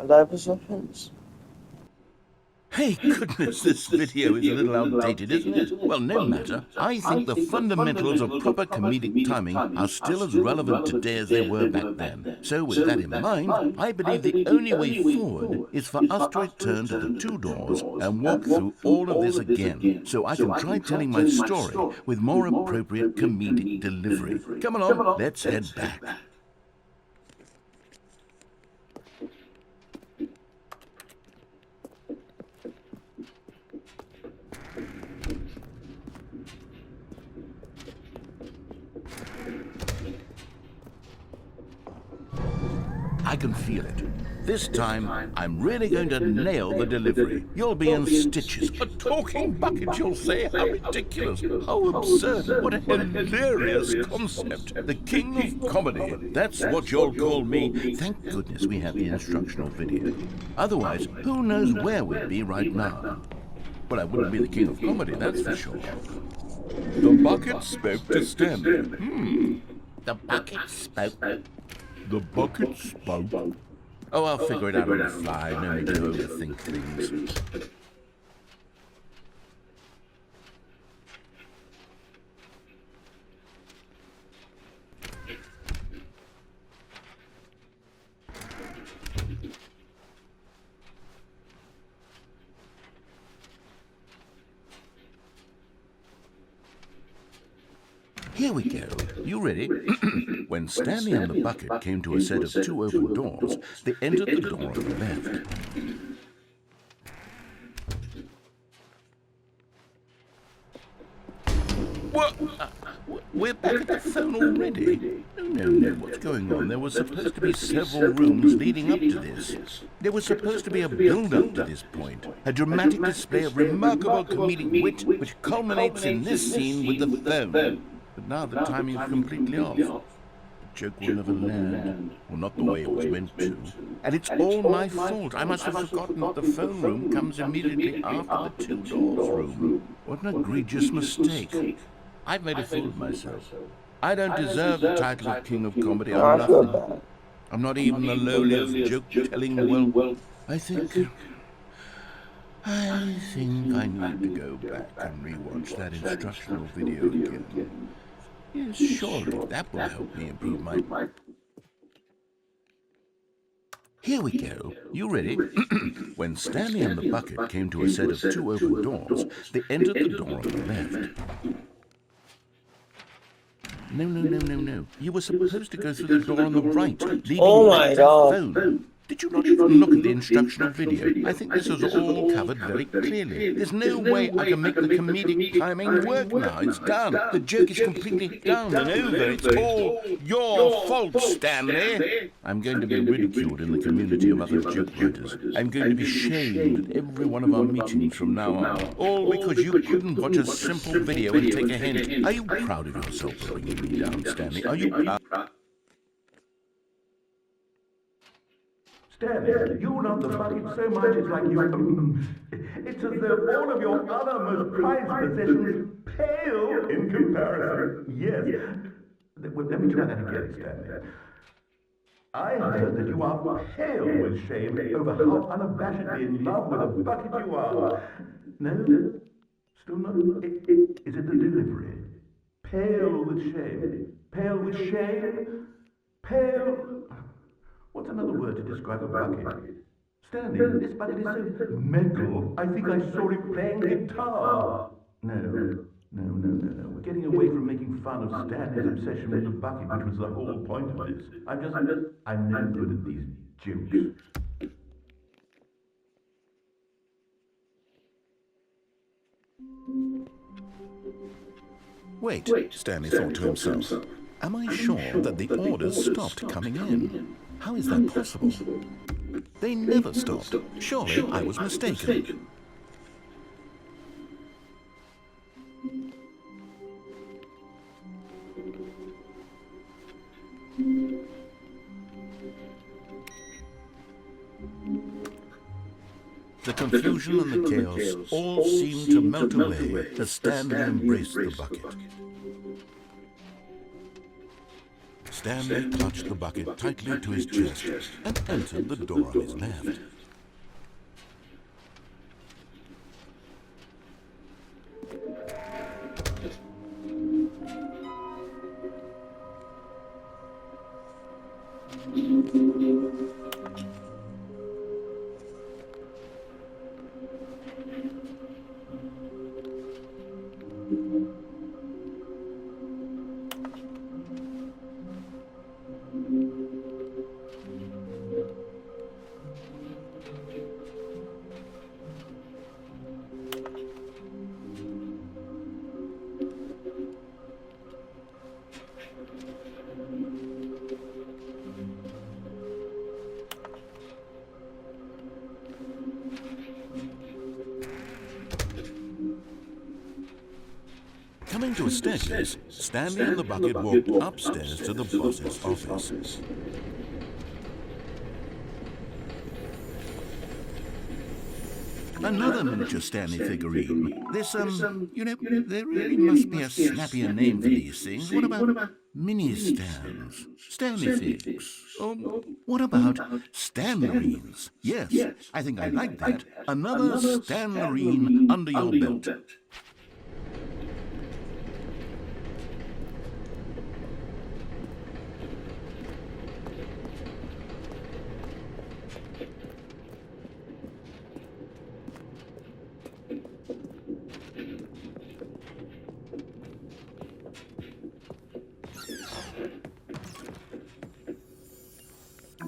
Liposuctions. Hey, goodness, this video is a little outdated, isn't it? Well, no matter. I think the fundamentals of proper comedic timing are still as relevant today as they were back then. So with that in mind, I believe the only way forward is for us to return to the two doors and walk through all of this again, so I can try telling my story with more appropriate comedic delivery. Come along, let's head back. I can feel it. This time, I'm really going to nail the delivery. You'll be in stitches. A talking bucket, you'll say? How ridiculous. How absurd. What a hilarious concept. The king of comedy. That's what you'll call me. Thank goodness we have the instructional video. Otherwise, who knows where we'd be right now. Well, I wouldn't be the king of comedy, that's for sure. The bucket spoke to Stanley. The bucket spoke. The bucket spoke. Oh, I'll figure it out on the fly. No need to overthink things. Here we go. You ready? When Stanley and the bucket came to a set of two open doors, they entered the door on the left. What? We're back at the phone already? No, what's going on? There was supposed to be several rooms leading up to this. There was supposed to be a build-up to this point, a dramatic display of remarkable comedic wit which culminates in this scene with the phone. But now the timing is completely off. The joke will never land. Well, not the way it was meant to. And it's all my fault. I must have forgotten that the phone room comes immediately after the two doors room. What an egregious mistake. I've made a fool of myself. I don't deserve the title of King of Comedy. I'm nothing. I'm not even the lowliest joke-telling. Well, I think I need to go back and rewatch that instructional video again. Yes, surely that will help me improve my... Here we go. You ready? When Stanley and the bucket came to a set of two open doors, they entered the door on the left. No. You were supposed to go through the door on the right, leading back to the phone. Did you not even look at the instructional video? I think this is all covered very clearly. There's no way I can make the comedic timing work now. It's done. The joke is completely done and over. It's all your fault, Stanley. I'm going to be ridiculed in the community of other joke writers. I'm going to be shamed at every one of our meetings from now on. All because you couldn't watch a simple video and take a hint. Are you proud of yourself for bringing me down, Stanley? Are you proud? Stanley, you love the bucket so much it's like you... it's as though all of your other most prized possessions pale in comparison. Yes. Well, let me try that again, Stanley. I heard that you are pale with shame over how unabashedly in love with a bucket you are. No? Still not? Is it the delivery? Pale with shame. Pale with shame? Pale... What's another word to describe a bucket? Stanley, this bucket is so mental. I think I saw it playing guitar. No. We're getting away from making fun of Stanley's obsession with the bucket, which was the whole point of this. I'm no good at these jokes. Wait, Stanley thought to himself. Am I sure that the orders stopped coming in? How is that possible? They never stopped. Surely I was mistaken. The confusion and the chaos all seemed to melt away as Stanley embraced the bucket. Stanley clutched the bucket tightly to his chest and entered the door on his left. Coming to a staircase, Stanley and the bucket walked upstairs to the boss's office. Another miniature Stanley figurine. This, there really must be a snappier name for these things. What about mini-Stans? Stanley figs? Or what about Stanlerines? Yes, I think I like that. Another Stanlerine under your belt.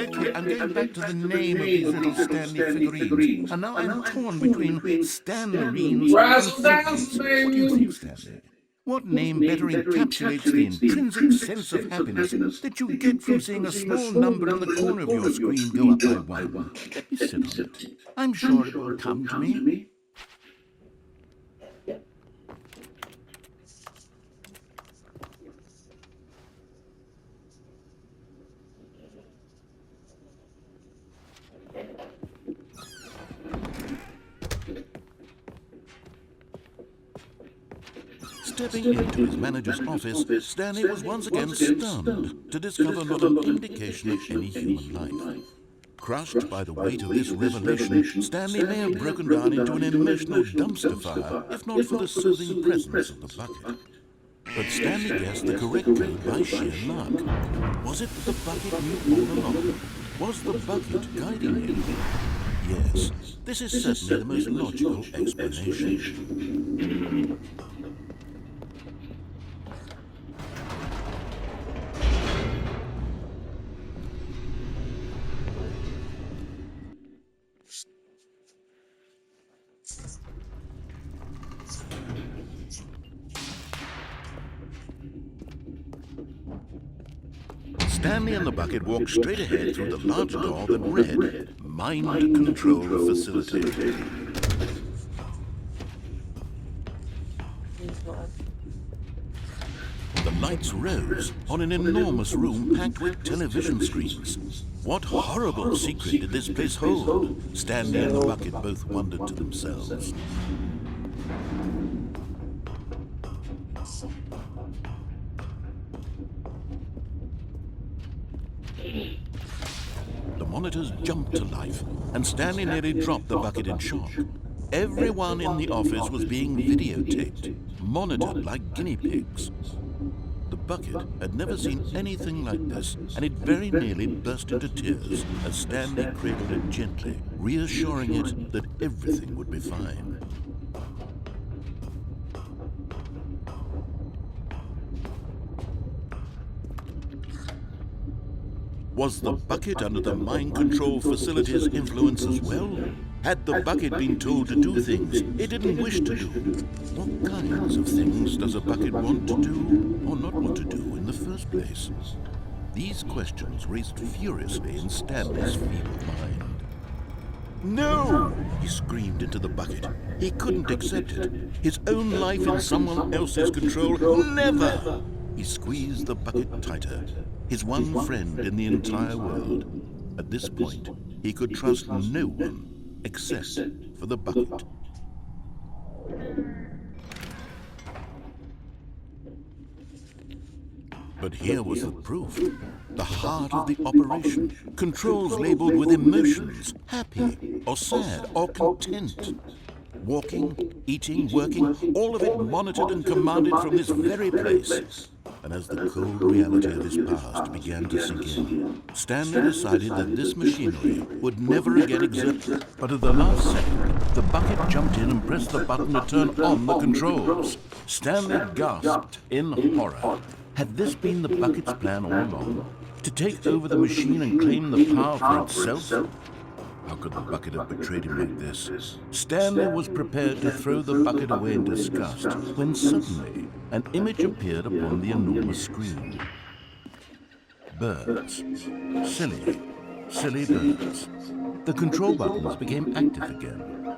Okay, I'm going back to the name of these little Stanley figurines. And now I'm torn between Stanlerines and Figgies. What do you think, Stanley? What name better encapsulates the intrinsic sense of happiness that you get from seeing a small number in the corner of your screen go up by one? Let me sit on it. I'm sure it will come to me. Stepping into his manager's office, Stanley was once again stunned to discover not an indication of any human life. Crushed by the weight of this revelation, Stanley may have broken down into an emotional dumpster fire, if not for the soothing presence of the bucket. But Stanley guessed the correct clue by sheer luck. Was it that the bucket knew all along? Was the bucket guiding him? Yes, this is certainly the most logical explanation. Stanley and the bucket walked straight ahead through the large door that read, Mind Control Facility. The lights rose on an enormous room packed with television screens. What horrible secret did this place hold? Stanley and the bucket both wondered to themselves. The monitors jumped to life, and Stanley nearly dropped the bucket in shock. Everyone in the office was being videotaped, monitored like guinea pigs. The bucket had never seen anything like this, and it very nearly burst into tears as Stanley cradled it gently, reassuring it that everything would be fine. Was the bucket under the mind control facility's influence as well? Had the bucket been told to do things it didn't wish to do? What kinds of things does a bucket want to do or not want to do in the first place? These questions raced furiously in Stanley's feeble mind. No! He screamed into the bucket. He couldn't accept it. His own life in someone else's control. Never! He squeezed the bucket tighter. His one friend in the entire world. At this point, he could trust no one except for the bucket. But here was the proof. The heart of the operation. Controls labeled with emotions, happy or sad or content. Walking, eating, working, all of it monitored and commanded from this very place. And as the cold reality of his past began to sink in, Stanley decided that this machinery would never again exist. But at the last second, the bucket jumped in and pressed the button to turn on the controls. Stanley gasped in horror. Had this been the bucket's plan all along? To take over the machine and claim the power for itself? How could the bucket have betrayed him like this? Stanley was prepared to throw the bucket away in disgust when suddenly an image appeared upon the enormous screen. Birds. Silly, silly birds. The control buttons became active again.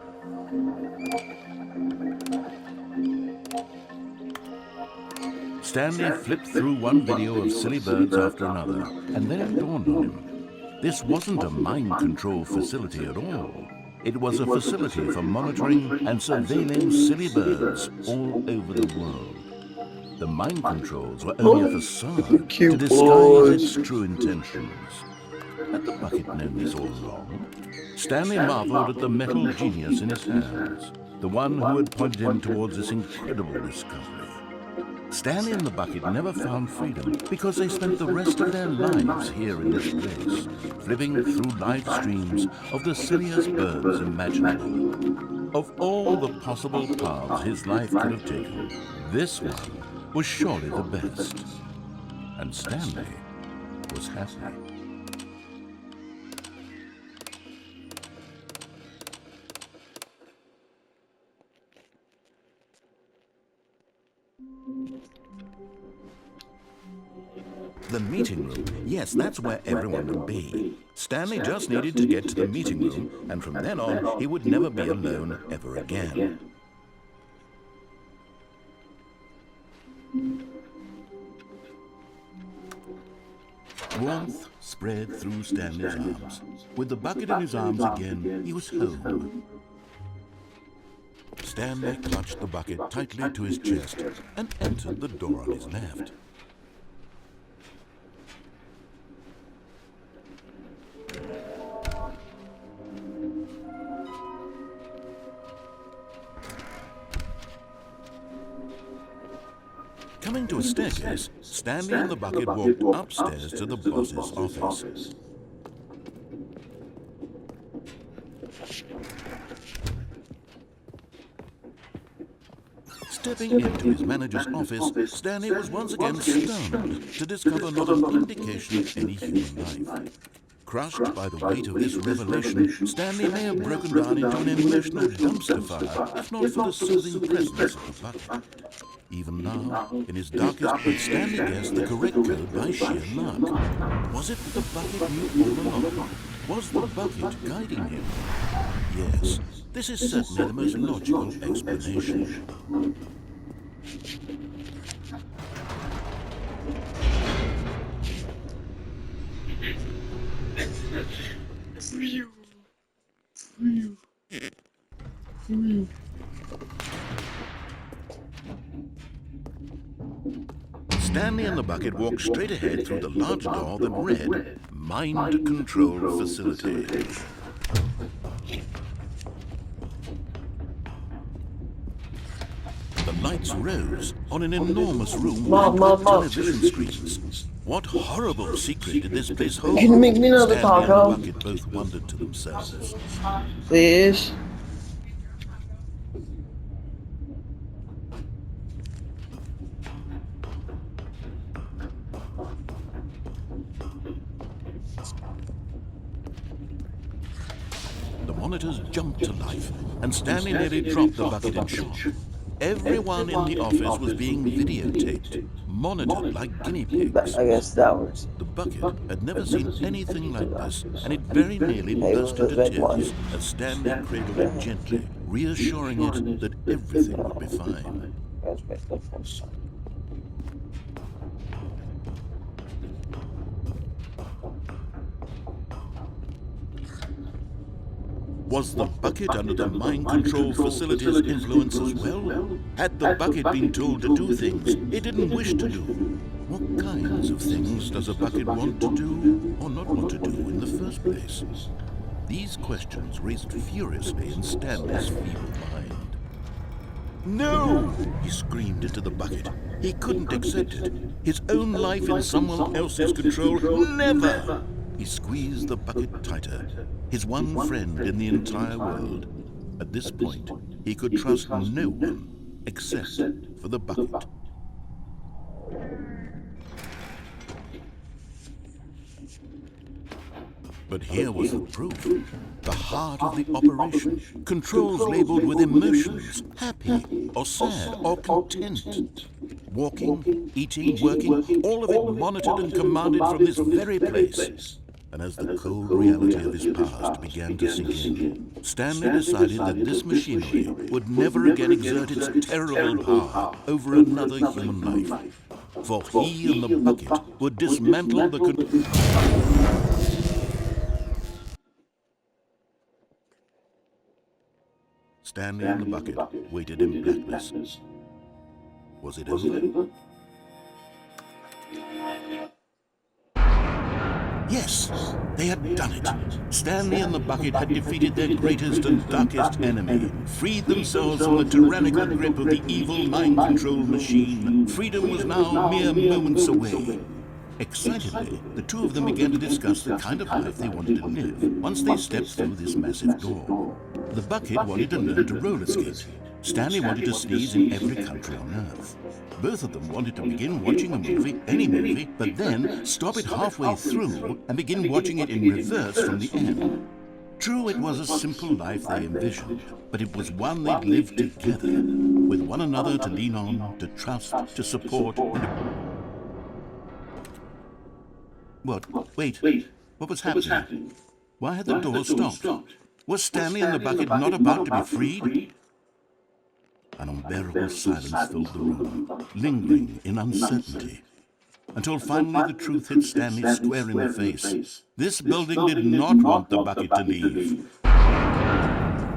Stanley flipped through one video of silly birds after another, and then it dawned on him. This wasn't a mind control facility at all. It was a facility for monitoring and surveilling silly birds all over the world. The mind controls were only a facade to disguise its true intentions. Had the bucket known this all along? Stanley marveled at the metal genius in his hands, the one who had pointed him towards this incredible discovery. Stanley and the bucket never found freedom because they spent the rest of their lives here in this place, flipping through live streams of the silliest birds imaginable. Of all the possible paths his life could have taken, this one was surely the best. And Stanley was happy. The meeting room. Yes, that's where everyone would be. Stanley just needed to get to the meeting room, and from then on, he would never be alone ever again. Warmth spread through Stanley's arms. With the bucket in his arms again, he was home. Stanley clutched the bucket tightly to his chest and entered the door on his left. Coming to a staircase, Stanley and the bucket walked upstairs to the boss's office. Stepping into his manager's office, Stanley was once again stunned to discover not an indication of any human life. Crushed by the weight of this revelation, Stanley may have broken down into an emotional dumpster fire, if not for the soothing presence of the bucket. Even now, in his darkest but Stanley guessed the correct code by sheer luck. Was it that the bucket knew all along? Was the bucket guiding him? Yes, this is certainly the most logical explanation. Stanley and the bucket walked straight ahead through the large door that read, Mind Control Facility. The lights rose on an enormous room with television screens. What horrible secret did this place hold? Can you make me another Stanley taco? and the bucket both wondered to themselves. Please. The monitors jumped to life, and Stanley nearly dropped the bucket in shock. Everyone in the office was being videotaped, monitored like guinea pigs. I guess that works. The bucket had never seen anything like this, and it very nearly burst the into red one. tears as Stanley cradled it gently, reassuring it that everything would be fine. Was the bucket under the mind control facility's influence as well? Had the bucket been told to do things it didn't wish to do? What kinds of things does a bucket want to do or not want to do in the first place? These questions raced furiously in Stanley's feeble mind. No! He screamed into the bucket. He couldn't accept it. His own life in someone else's control. Never! He squeezed the bucket tighter. His one friend in the entire world. At this point, he could trust no one except for the bucket. But here was the proof. The heart of the operation. Controls labeled with emotions. Happy, or sad, or content. Walking, eating, working, all of it monitored and commanded from this very place. And as the cold reality of his past began to sink in, Stanley decided that this machinery would never again exert its terrible power over another human life. For he and the bucket would dismantle the Stanley and the bucket waited in blackness. Was it over? Yes, they had done it. Stanley and the bucket had defeated their greatest and darkest enemy, freed themselves from the tyrannical grip of the evil mind-controlled machine. Freedom was now mere moments away. Excitedly, the two of them began to discuss the kind of life they wanted to live once they stepped through this massive door. The bucket wanted to learn to roller skate. Stanley wanted to sneeze in every country on Earth. Both of them wanted to begin watching a movie, any movie, but then stop it halfway through and begin watching it in reverse from the end. True, it was a simple life they envisioned, but it was one they'd lived together, with one another to lean on, to trust, to support, and What? Wait. What was happening? Why had the door stopped? Was Stanley and the bucket not about to be freed? An unbearable silence filled the room, lingering in uncertainty, until finally the truth hit Stanley square in the face. This building did not want the bucket to leave.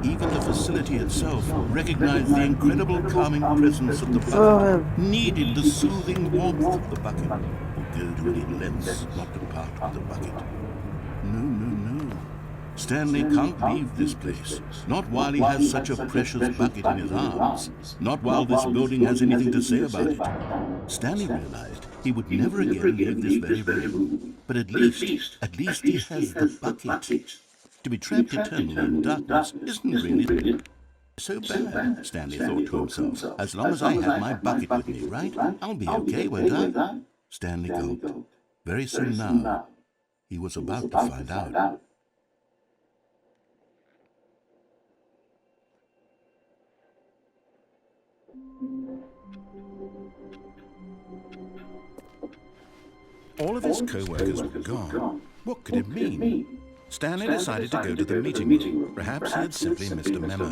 Even the facility itself recognized the incredible calming presence of the bucket, needed the soothing warmth of the bucket, would go to any lengths not to part with the bucket. No. Stanley can't leave this place, not while he has such a precious bucket in his arms, not while this building has anything to say about it. Stanley realized he would never again leave this very room, but at least he has the bucket. To be trapped eternally in darkness isn't really so bad, Stanley thought to himself. As long as I have my bucket with me, right? I'll be okay, won't I? Stanley gulped. Very soon now, he was about to find out. All of his co-workers were gone. What could it mean? Stanley decided to go to the meeting room. Perhaps he had simply missed a memo.